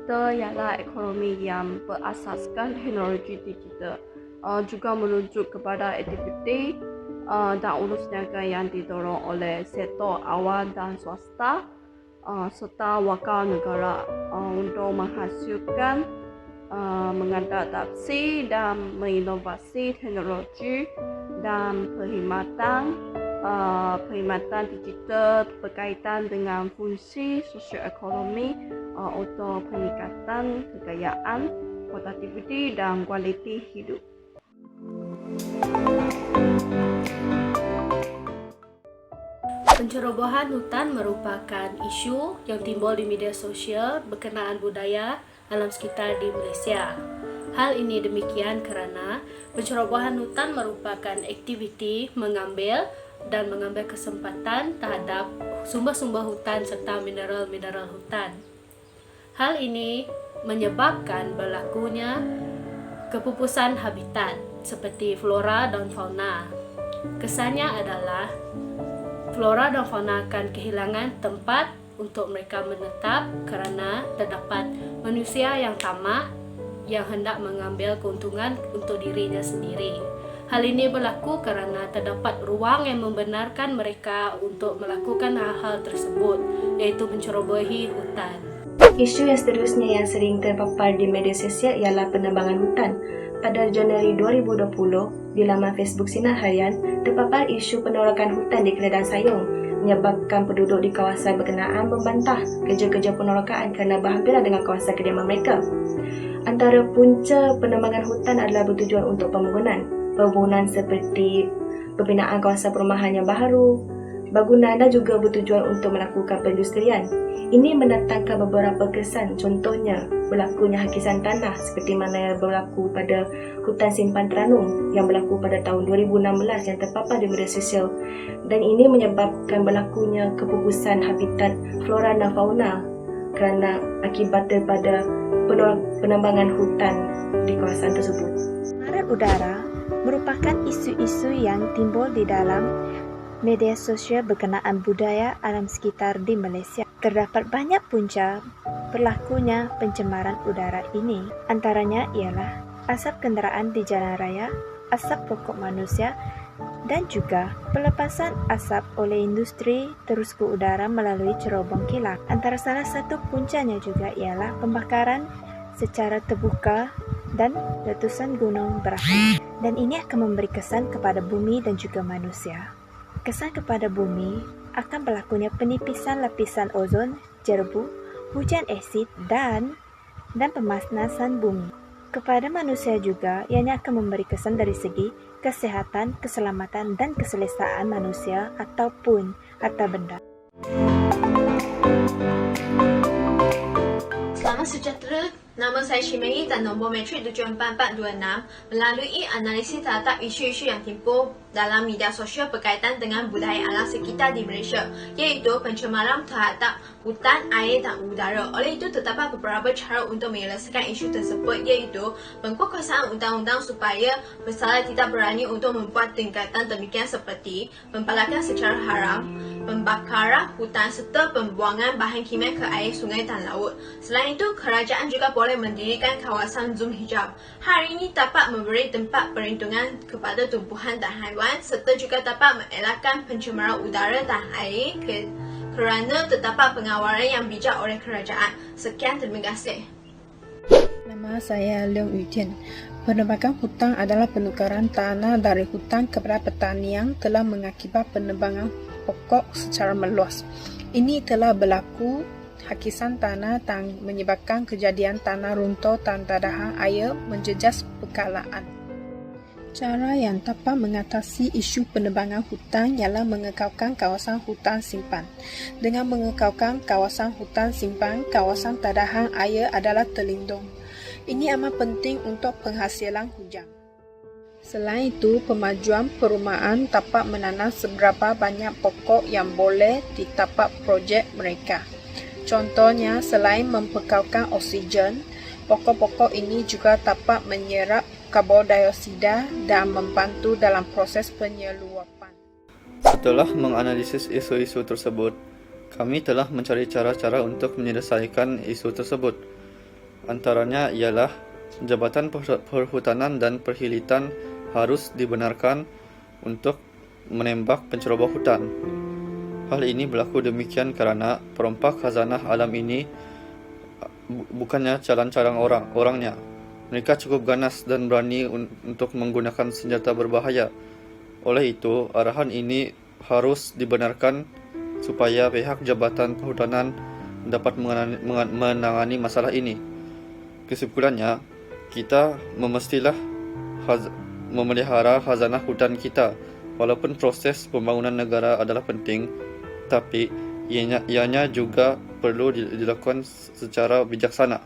kita ialah ekonomi yang berasaskan teknologi digital, juga merujuk kepada aktiviti dan urus niaga yang didorong oleh sektor awam dan swasta serta wakil negara untuk menghasilkan, mengadaptasi dan menginovasi teknologi dan perkhidmatan digital berkaitan dengan fungsi sosioekonomi untuk peningkatan kekayaan, produktiviti dan kualiti hidup. Pencerobohan hutan merupakan isu yang timbul di media sosial berkenaan budaya alam sekitar di Malaysia. Hal ini demikian kerana pencerobohan hutan merupakan aktiviti mengambil kesempatan terhadap sumber-sumber hutan serta mineral-mineral hutan. Hal ini menyebabkan berlakunya kepupusan habitat seperti flora dan fauna. Kesannya adalah flora dan fauna akan kehilangan tempat untuk mereka menetap kerana terdapat manusia yang tamak yang hendak mengambil keuntungan untuk dirinya sendiri. Hal ini berlaku kerana terdapat ruang yang membenarkan mereka untuk melakukan hal-hal tersebut, iaitu mencerobohi hutan. Isu yang seterusnya yang sering terpapar di media sosial ialah penebangan hutan. Pada Januari 2020, di laman Facebook Sinar Harian, terpapar isu penolakan hutan di Kelantan Sayong, menyebabkan penduduk di kawasan berkenaan membantah kerja-kerja penolakan kerana berhampiran dengan kawasan kediaman mereka. Antara punca penebangan hutan adalah bertujuan untuk pembangunan seperti pembinaan kawasan perumahan yang baru, bangunan dan juga bertujuan untuk melakukan perindustrian. Ini mendatangkan beberapa kesan, contohnya berlakunya hakisan tanah seperti mana yang berlaku pada hutan simpan Terenung yang berlaku pada tahun 2016 yang terpapar di media sosial, dan ini menyebabkan berlakunya kepupusan habitat flora dan fauna kerana akibat daripada penebangan hutan di kawasan tersebut. Pencemaran udara merupakan isu-isu yang timbul di dalam media sosial berkenaan budaya alam sekitar di Malaysia. Terdapat banyak punca berlakunya pencemaran udara ini. Antaranya ialah asap kenderaan di jalan raya, asap pokok manusia dan juga pelepasan asap oleh industri terus ke udara melalui cerobong kilat. Antara salah satu puncanya juga ialah pembakaran secara terbuka dan letusan gunung berapi. Dan ini akan memberi kesan kepada bumi dan juga manusia. Kesan kepada bumi akan berlakunya penipisan lapisan ozon, jerebu, hujan asid dan pemanasan bumi. Kepada manusia juga, ianya akan memberi kesan dari segi kesihatan, keselamatan dan keselesaan manusia ataupun harta benda. Selamat sejahtera, nama saya Shimei dan nombor metrik 74426 melalui analisis terhadap isu-isu yang timbul dalam media sosial berkaitan dengan budaya alam sekitar di Malaysia, iaitu pencemaran terhadap hutan, air dan udara. Oleh itu, terdapat beberapa cara untuk menyelesaikan isu tersebut, iaitu pengkuasaan undang-undang supaya bersalah tidak berani untuk membuat tingkatan demikian seperti pembalakan secara haram, pembakaran hutan serta pembuangan bahan kimia ke air, sungai dan laut. Selain itu, kerajaan juga boleh mendirikan kawasan zoom hijau. Hal ini dapat memberi tempat perlindungan kepada tumbuhan dan haiwan serta juga dapat mengelakkan pencemaran udara dan air kerana terdapat pengawalan yang bijak oleh kerajaan. Sekian, terima kasih. Nama saya Leong Yutian. Penebangan hutan adalah penukaran tanah dari hutan kepada petani yang telah mengakibat penebangan pokok secara meluas. Ini telah berlaku hakisan tanah dan menyebabkan kejadian tanah runtuh dan tadahan air menjejas bekalaan. Cara yang dapat mengatasi isu penebangan hutan ialah mengekalkan kawasan hutan simpan. Dengan mengekalkan kawasan hutan simpan, kawasan tadahan air adalah terlindung. Ini amat penting untuk penghasilan hujan. Selain itu, pemajuan perumahan dapat menanam seberapa banyak pokok yang boleh di tapak projek mereka. Contohnya, selain mempekalkan oksigen, pokok-pokok ini juga dapat menyerap karbon dioksida dan membantu dalam proses penyeluapan. Setelah menganalisis isu-isu tersebut, kami telah mencari cara-cara untuk menyelesaikan isu tersebut. Antaranya ialah Jabatan Perhutanan dan Perkhidmatan harus dibenarkan untuk menembak penceroboh hutan. Hal ini berlaku demikian kerana perompak khazanah alam ini bukannya calang-calang orangnya. Mereka cukup ganas dan berani untuk menggunakan senjata berbahaya. Oleh itu, arahan ini harus dibenarkan supaya pihak Jabatan Perhutanan dapat menangani masalah ini. Kesimpulannya, kita mestilah memelihara khazanah hutan kita. Walaupun proses pembangunan negara adalah penting, tapi ianya juga perlu dilakukan secara bijaksana.